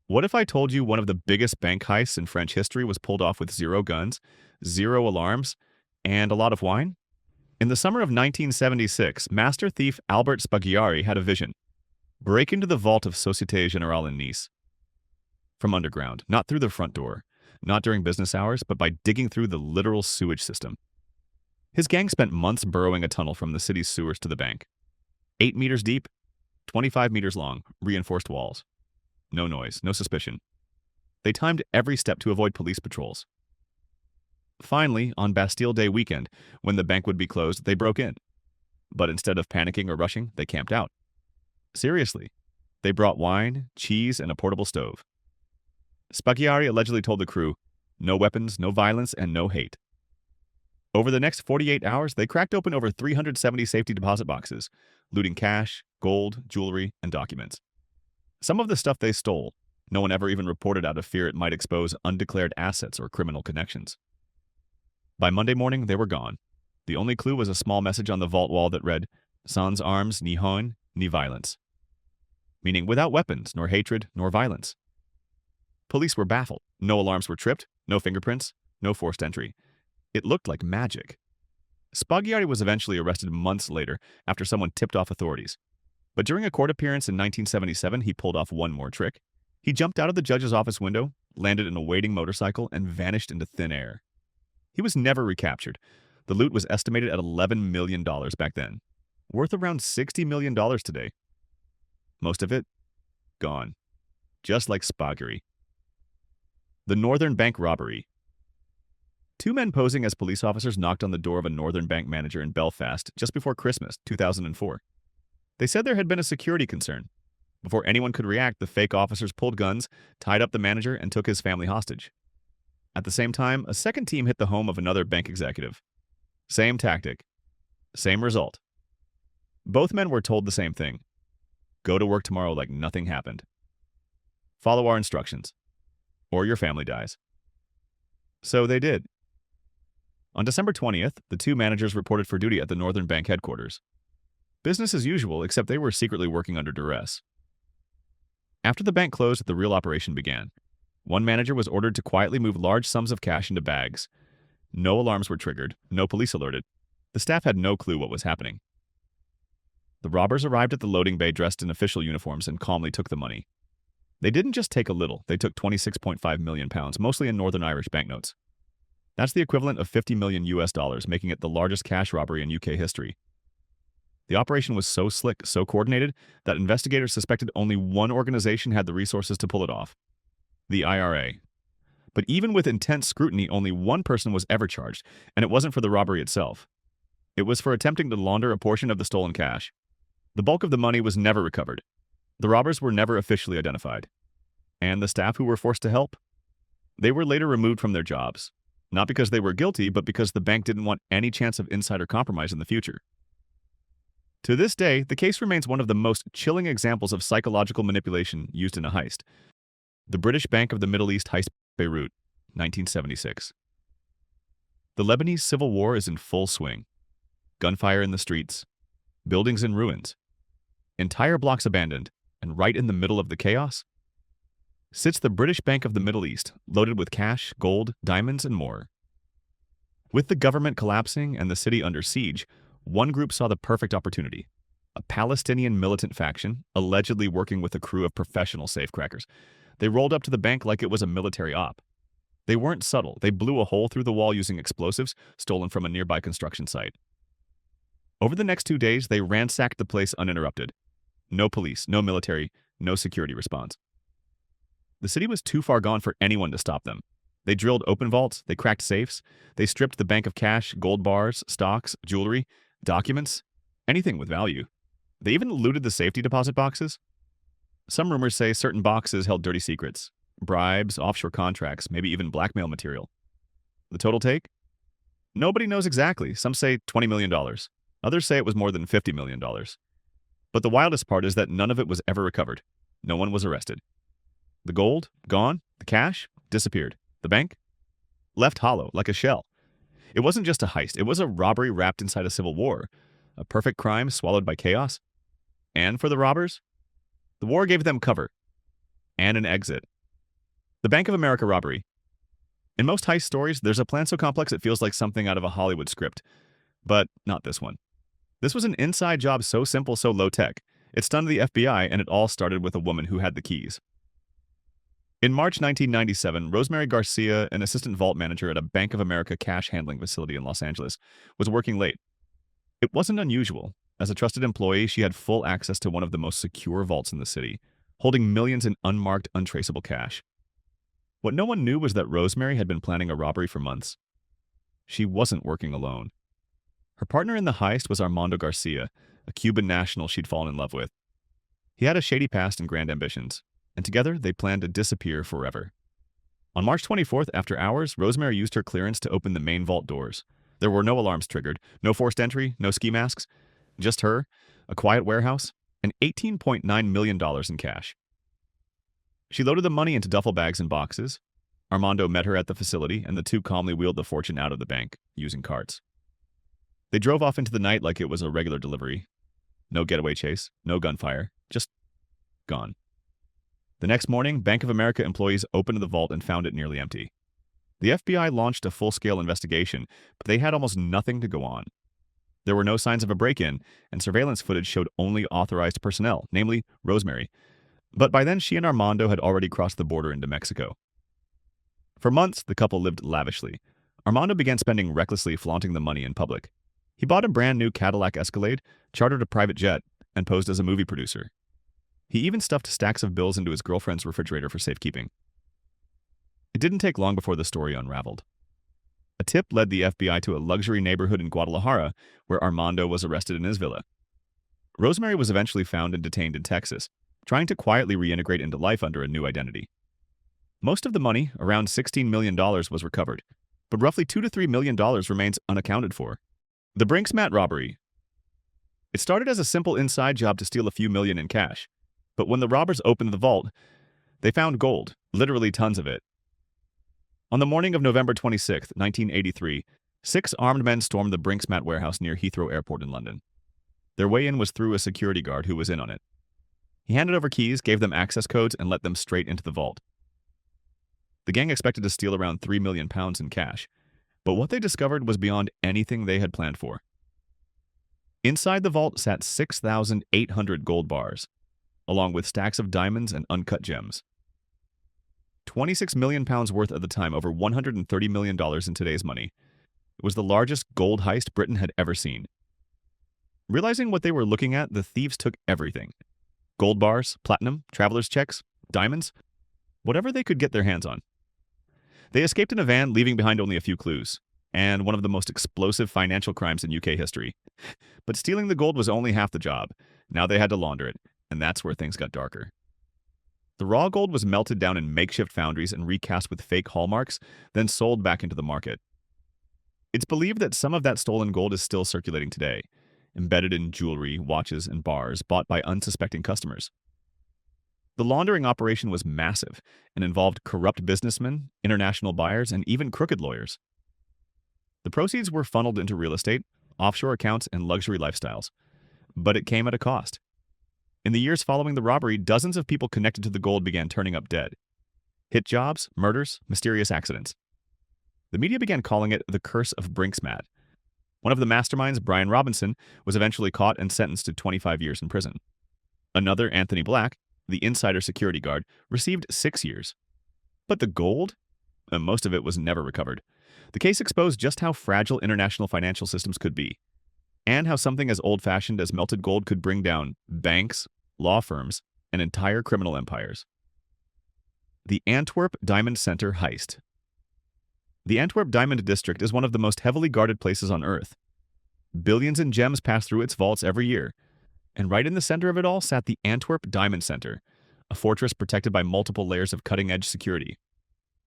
What if I told you one of the biggest bank heists in French history was pulled off with zero guns, zero alarms, and a lot of wine? In the summer of 1976, master thief Albert Spaghiari had a vision: break into the vault of Société Générale in Nice. From underground, not through the front door, not during business hours, but by digging through the literal sewage system. His gang spent months burrowing a tunnel from the city's sewers to the bank. 8 meters deep, 25 meters long, reinforced walls. No noise, no suspicion. They timed every step to avoid police patrols. Finally, on Bastille Day weekend, when the bank would be closed, they broke in. But instead of panicking or rushing, they camped out. Seriously, they brought wine, cheese, and a portable stove. Spaghiari allegedly told the crew, no weapons, no violence, and no hate. Over the next 48 hours, they cracked open over 370 safety deposit boxes, looting cash, gold, jewelry, and documents. Some of the stuff they stole, no one ever even reported out of fear it might expose undeclared assets or criminal connections. By Monday morning, they were gone. The only clue was a small message on the vault wall that read, sans armes ni haine, ni violence, meaning without weapons, nor hatred, nor violence. Police were baffled. No alarms were tripped, no fingerprints, no forced entry. It looked like magic. Spaghiari was eventually arrested months later after someone tipped off authorities. But during a court appearance in 1977, he pulled off one more trick. He jumped out of the judge's office window, landed in a waiting motorcycle, and vanished into thin air. He was never recaptured. The loot was estimated at $11 million back then, worth around $60 million today. Most of it, gone. Just like Spaghiari. The Northern Bank Robbery. Two men posing as police officers knocked on the door of a Northern Bank manager in Belfast just before Christmas, 2004. They said there had been a security concern. Before anyone could react, the fake officers pulled guns, tied up the manager, and took his family hostage. At the same time, a second team hit the home of another bank executive. Same tactic. Same result. Both men were told the same thing. Go to work tomorrow like nothing happened. Follow our instructions, or your family dies. So they did. On December 20th, the two managers reported for duty at the Northern Bank headquarters. Business as usual, except they were secretly working under duress. After the bank closed, the real operation began. One manager was ordered to quietly move large sums of cash into bags. No alarms were triggered, no police alerted. The staff had no clue what was happening. The robbers arrived at the loading bay dressed in official uniforms and calmly took the money. They didn't just take a little, they took £26.5 million, mostly in Northern Irish banknotes. That's the equivalent of $50 million, making it the largest cash robbery in UK history. The operation was so slick, so coordinated, that investigators suspected only one organization had the resources to pull it off: the IRA. But even with intense scrutiny, only one person was ever charged, and it wasn't for the robbery itself. It was for attempting to launder a portion of the stolen cash. The bulk of the money was never recovered. The robbers were never officially identified. And the staff who were forced to help? They were later removed from their jobs. Not because they were guilty, but because the bank didn't want any chance of insider compromise in the future. To this day, the case remains one of the most chilling examples of psychological manipulation used in a heist. The British Bank of the Middle East heist, Beirut, 1976. The Lebanese Civil War is in full swing. Gunfire in the streets, buildings in ruins, entire blocks abandoned, and right in the middle of the chaos sits the British Bank of the Middle East, loaded with cash, gold, diamonds, and more. With the government collapsing and the city under siege, one group saw the perfect opportunity. A Palestinian militant faction, allegedly working with a crew of professional safecrackers. They rolled up to the bank like it was a military op. They weren't subtle. They blew a hole through the wall using explosives stolen from a nearby construction site. Over the next 2 days, they ransacked the place uninterrupted. No police, no military, no security response. The city was too far gone for anyone to stop them. They drilled open vaults, they cracked safes, they stripped the bank of cash, gold bars, stocks, jewelry, documents, anything with value. They even looted the safety deposit boxes. Some rumors say certain boxes held dirty secrets, bribes, offshore contracts, maybe even blackmail material. The total take? Nobody knows exactly. Some say $20 million. Others say it was more than $50 million. But the wildest part is that none of it was ever recovered. No one was arrested. The gold? Gone. The cash? Disappeared. The bank? Left hollow, like a shell. It wasn't just a heist. It was a robbery wrapped inside a civil war. A perfect crime swallowed by chaos. And for the robbers, the war gave them cover and an exit. The Bank of America robbery. In most heist stories, there's a plan so complex it feels like something out of a Hollywood script. But not this one. This was an inside job so simple, so low-tech. It stunned the FBI, and it all started with a woman who had the keys. In March 1997, Rosemary Garcia, an assistant vault manager at a Bank of America cash handling facility in Los Angeles, was working late. It wasn't unusual. As a trusted employee, she had full access to one of the most secure vaults in the city, holding millions in unmarked, untraceable cash. What no one knew was that Rosemary had been planning a robbery for months. She wasn't working alone. Her partner in the heist was Armando Garcia, a Cuban national she'd fallen in love with. He had a shady past and grand ambitions, and together they planned to disappear forever. On March 24th, after hours, Rosemary used her clearance to open the main vault doors. There were no alarms triggered, no forced entry, no ski masks, just her, a quiet warehouse, and $18.9 million in cash. She loaded the money into duffel bags and boxes. Armando met her at the facility, and the two calmly wheeled the fortune out of the bank, using carts. They drove off into the night like it was a regular delivery. No getaway chase, no gunfire, just gone. The next morning, Bank of America employees opened the vault and found it nearly empty. The FBI launched a full-scale investigation, but they had almost nothing to go on. There were no signs of a break-in, and surveillance footage showed only authorized personnel, namely Rosemary. But by then, she and Armando had already crossed the border into Mexico. For months, the couple lived lavishly. Armando began spending recklessly, flaunting the money in public. He bought a brand new Cadillac Escalade, chartered a private jet, and posed as a movie producer. He even stuffed stacks of bills into his girlfriend's refrigerator for safekeeping. It didn't take long before the story unraveled. A tip led the FBI to a luxury neighborhood in Guadalajara where Armando was arrested in his villa. Rosemary was eventually found and detained in Texas, trying to quietly reintegrate into life under a new identity. Most of the money, around $16 million, was recovered, but roughly $2 to $3 million remains unaccounted for. The Brink's mat robbery. It started as a simple inside job to steal a few million in cash, but when the robbers opened the vault, they found gold, literally tons of it. On the morning of November 26, 1983, 6 armed men stormed the Brink's mat warehouse near Heathrow Airport in London. Their way in was through a security guard who was in on it. He handed over keys, gave them access codes, and let them straight into the vault. The gang expected to steal around £3 million in cash, but what they discovered was beyond anything they had planned for. Inside the vault sat 6,800 gold bars, along with stacks of diamonds and uncut gems. £26 million worth at the time, over $130 million in today's money. It was the largest gold heist Britain had ever seen. Realizing what they were looking at, the thieves took everything. Gold bars, platinum, traveler's checks, diamonds, whatever they could get their hands on. They escaped in a van, leaving behind only a few clues, and one of the most explosive financial crimes in UK history. But stealing the gold was only half the job. Now they had to launder it, and that's where things got darker. The raw gold was melted down in makeshift foundries and recast with fake hallmarks, then sold back into the market. It's believed that some of that stolen gold is still circulating today, embedded in jewelry, watches, and bars bought by unsuspecting customers. The laundering operation was massive and involved corrupt businessmen, international buyers, and even crooked lawyers. The proceeds were funneled into real estate, offshore accounts, and luxury lifestyles. But it came at a cost. In the years following the robbery, dozens of people connected to the gold began turning up dead. Hit jobs, murders, mysterious accidents. The media began calling it the curse of Brink's mat. One of the masterminds, Brian Robinson, was eventually caught and sentenced to 25 years in prison. Another, Anthony Black, the insider security guard, received 6 years. But the gold? Most of it was never recovered. The case exposed just how fragile international financial systems could be, and how something as old-fashioned as melted gold could bring down banks, law firms, and entire criminal empires. The Antwerp Diamond Center heist. The Antwerp Diamond District is one of the most heavily guarded places on Earth. Billions in gems pass through its vaults every year, and right in the center of it all sat the Antwerp Diamond Center, a fortress protected by multiple layers of cutting-edge security.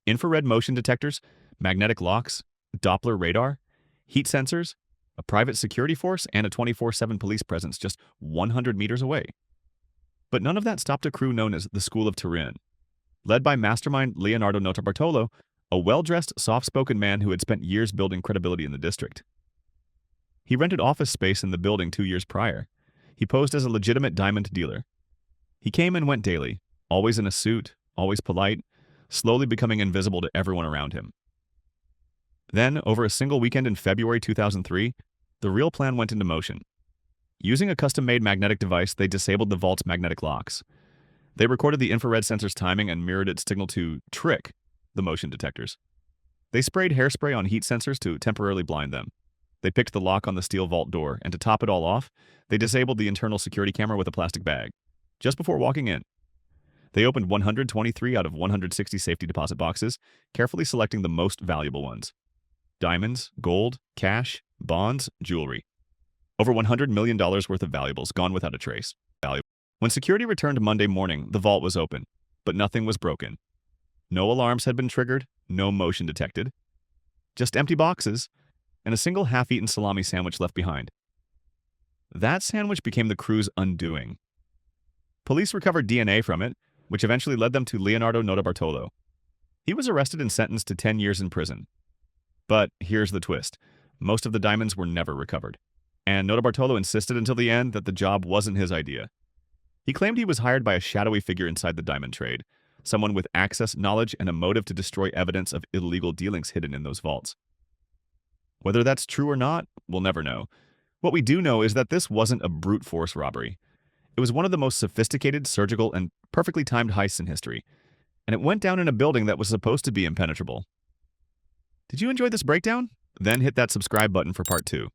Infrared motion detectors, magnetic locks, Doppler radar, heat sensors, a private security force, and a 24/7 police presence just 100 meters away. But none of that stopped a crew known as the School of Turin, led by mastermind Leonardo Notarbartolo, a well-dressed, soft-spoken man who had spent years building credibility in the district. He rented office space in the building 2 years prior. He posed as a legitimate diamond dealer. He came and went daily, always in a suit, always polite, slowly becoming invisible to everyone around him. Then, over a single weekend in February 2003, the real plan went into motion. Using a custom-made magnetic device, they disabled the vault's magnetic locks. They recorded the infrared sensor's timing and mirrored its signal to trick the motion detectors. They sprayed hairspray on heat sensors to temporarily blind them. They picked the lock on the steel vault door, and to top it all off, they disabled the internal security camera with a plastic bag. Just before walking in, they opened 123 out of 160 safety deposit boxes, carefully selecting the most valuable ones. Diamonds, gold, cash, bonds, jewelry. Over $100 million worth of valuables gone without a trace. When security returned Monday morning, the vault was open, but nothing was broken. No alarms had been triggered, no motion detected. Just empty boxes, and a single half-eaten salami sandwich left behind. That sandwich became the crew's undoing. Police recovered DNA from it, which eventually led them to Leonardo Notarbartolo. He was arrested and sentenced to 10 years in prison. But here's the twist. Most of the diamonds were never recovered. And Notarbartolo insisted until the end that the job wasn't his idea. He claimed he was hired by a shadowy figure inside the diamond trade, someone with access, knowledge, and a motive to destroy evidence of illegal dealings hidden in those vaults. Whether that's true or not, we'll never know. What we do know is that this wasn't a brute force robbery. It was one of the most sophisticated, surgical, and perfectly timed heists in history, and it went down in a building that was supposed to be impenetrable. Did you enjoy this breakdown? Then hit that subscribe button for part 2.